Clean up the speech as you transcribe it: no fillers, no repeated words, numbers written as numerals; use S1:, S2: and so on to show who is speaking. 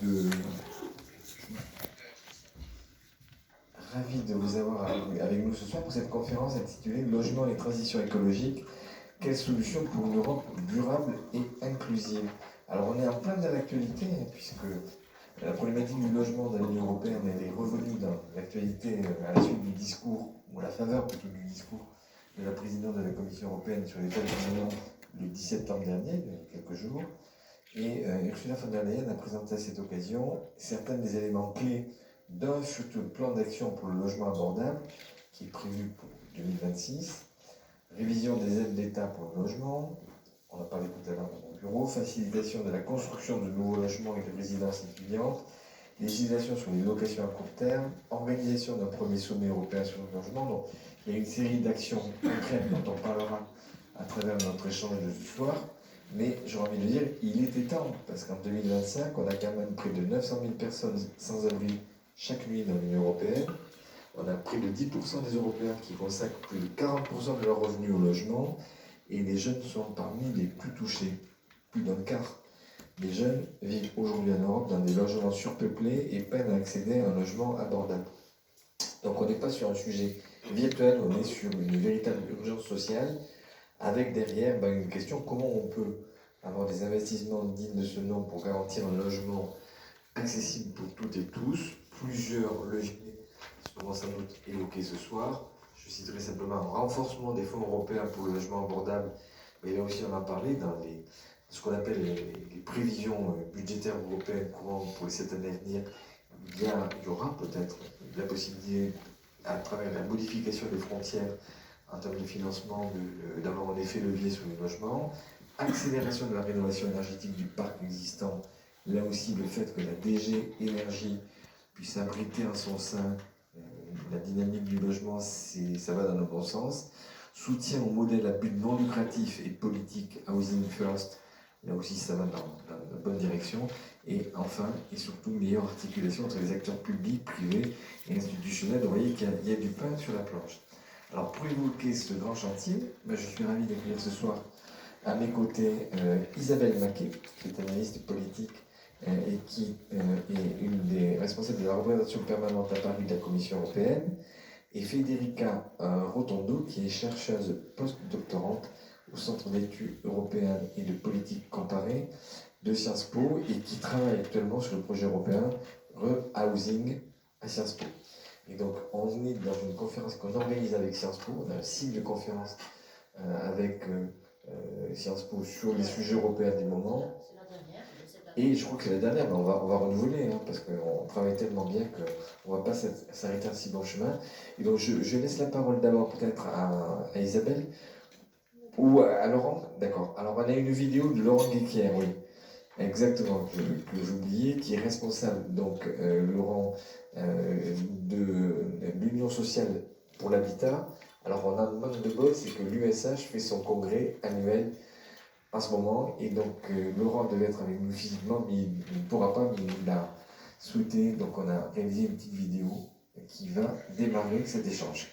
S1: de vous avoir avec nous ce soir pour cette conférence intitulée Logement et transition écologique, quelles solutions pour une Europe durable et inclusive. Alors on est en plein dans l'actualité, puisque la problématique du logement dans l'Union européenne elle est revenue dans l'actualité à la suite du discours, ou à la faveur plutôt du discours de la présidente de la Commission européenne sur l'état de l'Union le 10 septembre dernier, il y a quelques jours. Et Ursula von der Leyen a présenté à cette occasion certains des éléments clés d'un futur plan d'action pour le logement abordable qui est prévu pour 2026, révision des aides d'État pour le logement, on a parlé tout à l'heure dans mon bureau, facilitation de la construction de nouveaux logements et de résidences étudiantes, législation sur les locations à court terme, organisation d'un premier sommet européen sur le logement. Donc il y a une série d'actions concrètes dont on parlera à travers notre échange de ce soir. Mais j'aurais envie de dire, il était temps, parce qu'en 2025, on a quand même près de 900 000 personnes sans abri chaque nuit dans l'Union européenne. On a près de 10% des Européens qui consacrent plus de 40% de leurs revenus au logement, et les jeunes sont parmi les plus touchés. Plus d'un quart des jeunes vivent aujourd'hui en Europe dans des logements surpeuplés et peinent à accéder à un logement abordable. Donc on n'est pas sur un sujet virtuel, on est sur une véritable urgence sociale, avec derrière une question, comment on peut avoir des investissements dignes de ce nom pour garantir un logement accessible pour toutes et tous. Plusieurs leviers seront sans doute évoqués ce soir. Je citerai simplement un renforcement des fonds européens pour le logement abordable, mais là aussi on en a parlé dans ce qu'on appelle les prévisions budgétaires européennes courantes pour les 7 années à venir. Il y aura peut-être la possibilité, à travers la modification des frontières en termes de financement, d'avoir un effet levier sur les logements, accélération de la rénovation énergétique du parc existant, là aussi le fait que la DG Énergie puisse abriter en son sein la dynamique du logement, ça va dans le bon sens. Soutien au modèle à but non lucratif et politique Housing First, là aussi ça va dans la bonne direction. Et enfin, et surtout, meilleure articulation entre les acteurs publics, privés et institutionnels. Vous voyez qu'il y a du pain sur la planche. Alors pour évoquer ce grand chantier, je suis ravi d'accueillir ce soir à mes côtés Isabelle Maquet, qui est analyste politique et qui est une des responsables de la représentation permanente à Paris de la Commission européenne, et Federica Rotondo, qui est chercheuse post-doctorante au Centre d'études européennes et de politique comparée de Sciences Po et qui travaille actuellement sur le projet européen Rehousing à Sciences Po. Et donc, on est dans une conférence qu'on organise avec Sciences Po. On a un cycle de conférences avec Sciences Po sur les sujets européens du moment.
S2: C'est la dernière.
S1: Et je crois que c'est la dernière, mais on va renouveler, parce qu'on travaille tellement bien qu'on ne va pas s'arrêter à si bon chemin. Et donc, je laisse la parole d'abord peut-être à Isabelle ou à Laurent. D'accord. Alors, on a une vidéo de Laurent Guéquière, oui. Exactement, que j'oubliais, qui est responsable, donc Laurent, de l'Union sociale pour l'habitat. Alors on a un manque de bol, c'est que l'USH fait son congrès annuel en ce moment, et donc Laurent devait être avec nous physiquement, mais il ne pourra pas, mais il a souhaité, donc on a réalisé une petite vidéo qui va démarrer cet échange.